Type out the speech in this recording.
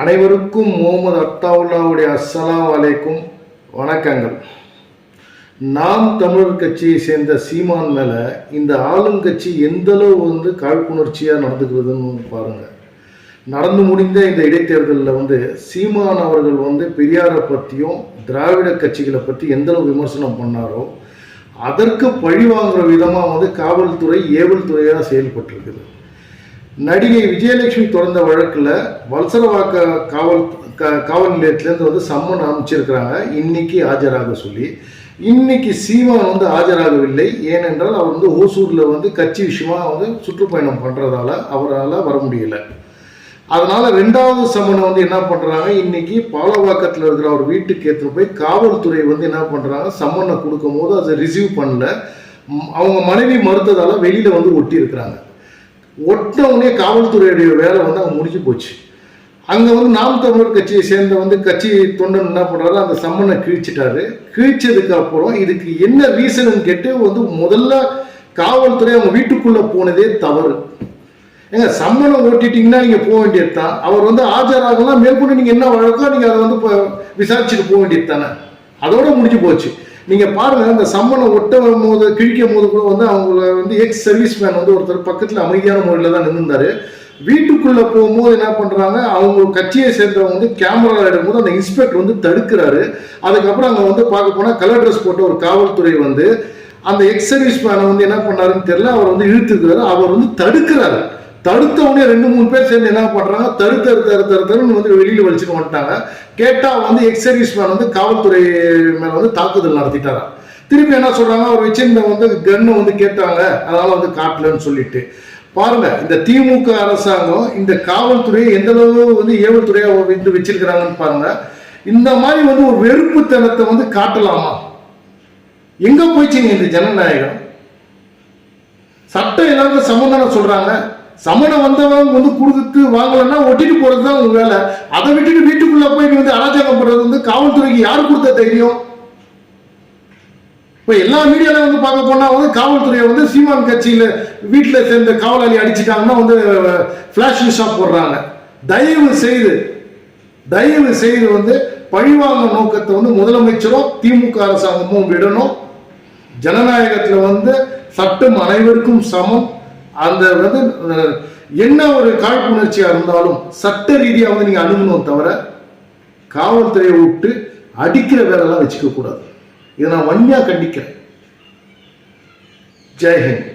அனைவருக்கும் முகமது அத்தாவுல்லாவுடைய அஸ்ஸலாம் வலைக்கும் வணக்கங்கள். நாம் தமிழர் கட்சியை சேர்ந்த சீமான் மேலே இந்த ஆளுங்கட்சி எந்தளவு காழ்ப்புணர்ச்சியாக நடந்துக்கிறதுன்னு பாருங்கள். நடந்து முடிந்த இந்த இடைத்தேர்தலில் சீமான் அவர்கள் பெரியாரை பற்றியும் திராவிட கட்சிகளை பற்றி எந்தளவு விமர்சனம் பண்ணாரோ அதற்கு பழிவாங்குற விதமாக காவல்துறை ஏவல் துறையாக செயல்பட்டிருக்குது. நடிகை விஜயலட்சுமி தொடர்ந்த வழக்கில் வல்சரவாக்க காவல் நிலையத்திலேருந்து சம்மன் அனுப்பிச்சிருக்கிறாங்க இன்னைக்கு ஆஜராக சொல்லி. இன்னைக்கு சீமான் ஆஜராகவில்லை. ஏனென்றால் அவர் ஓசூரில் கட்சி விஷயமா சுற்றுப்பயணம் பண்ணுறதால அவரால் வர முடியல. அதனால் ரெண்டாவது சம்மனை என்ன பண்ணுறாங்க, இன்னைக்கு பாலவாக்கத்தில் இருக்கிற அவர் வீட்டுக்கு ஏற்று போய் காவல்துறை என்ன பண்ணுறாங்க, சம்மனை கொடுக்கும் போது அதை ரிசீவ் பண்ணல. அவங்க மனைவி மறுத்ததால் வெளியில் ஒட்டி இருக்கிறாங்க. ஒட்டவுடனே காவல்துறையுடைய வேலை அவங்க முடிஞ்சு போச்சு. அங்கே நாம் தமிழர் கட்சியை சேர்ந்த கட்சி தொண்டன் என்ன பண்ணுறாரு, அந்த சம்மனை கிழிச்சிட்டாரு. கிழிச்சதுக்கு அப்புறம் இதுக்கு என்ன ரீசன் கேட்டு முதல்ல காவல்துறை அவங்க வீட்டுக்குள்ளே போனதே தவறு. ஏங்க, சம்மனை ஓட்டிட்டீங்கன்னா நீங்கள் போக வேண்டியது தான். அவர் ஆஜராகலாம், மேற்கொண்டு நீங்கள் என்ன வழக்கோ நீங்கள் அதை விசாரிச்சுட்டு போக வேண்டியது தானே. அதோட முடிஞ்சு போச்சு. நீங்கள் பாருங்கள், இந்த சம்மனை ஒட்ட போது கிழிக்கும் போது கூட அவங்கள எக்ஸ் சர்வீஸ் மேன் ஒருத்தர் பக்கத்தில் அமைதியான முறையில் தான் நின்றுந்தார். வீட்டுக்குள்ளே போகும்போது என்ன பண்ணுறாங்க, அவங்க கட்சியை சேர்ந்தவங்க கேமரா எடுக்கும்போது அந்த இன்ஸ்பெக்டர் தடுக்கிறாரு. அதுக்கப்புறம் அங்கே பார்க்க போனால் கலர் ட்ரெஸ் போட்ட ஒரு காவல்துறை அந்த எக்ஸ் சர்வீஸ் மேனை என்ன பண்ணாருன்னு தெரியல, அவர் இழுத்துக்கிறாரு. அவர் தடுக்கிறாரு. தடுத்தவனே 2-3 பேர் சேர்ந்து என்ன பண்றாங்க, தருன்னு வெளியில வலிச்சுட்டு வந்துட்டாங்க. கேட்டா எக்ஸ் சர்வீஸ் மேன் காவல்துறை மேல தாக்குதல் நடத்திட்டாரா. திருப்பி என்ன சொல்றாங்க, அவர் வச்சிருந்த கன்னு கேட்டாங்க, அதனால காட்டலன்னு சொல்லிட்டு. பாருங்க, இந்த திமுக அரசாங்கம் இந்த காவல்துறையை எந்த அளவு ஏவல் துறையா வச்சிருக்கிறாங்கன்னு பாருங்க. இந்த மாதிரி ஒரு வெறுப்புத்தனத்தை காட்டலாமா? எங்க போயிடுச்சுங்க இந்த ஜனநாயகம்? சட்டம் எல்லாருக்கும் சமதானம் சொல்றாங்க. சமணம் வந்தவங்க கொடுத்து வாங்கலன்னா ஒட்டிட்டு போறதுதான் உங்க வேலை. அதை விட்டுட்டு வீட்டுக்குள்ள போய் அராஜகம் பண்றது காவல்துறைக்கு யாரு கொடுத்த தைரியம்? இப்ப எல்லா மீடியால பார்க்க போனா காவல்துறையை சீமான் கட்சியில வீட்டுல சேர்ந்த காவலாளி அடிச்சுட்டாங்கன்னா பிளாஷ் ஷாப் போடுறாங்க. தயவு செய்து பழிவாங்க நோக்கத்தை முதலமைச்சரும் திமுக அரசாங்கமும் விடணும். ஜனநாயகத்துல சட்டம் அனைவருக்கும் சமம். அந்த என்ன ஒரு காழ்ப்புணர்ச்சியா இருந்தாலும் சட்ட ரீதியாக நீங்க அணுகணும், தவிர காவல்துறையை விட்டு அடிக்கிற வேலைலாம் வச்சுக்க கூடாது. இதை நான் வன்மையா கண்டிக்கிறேன். ஜெய்ஹிந்த்.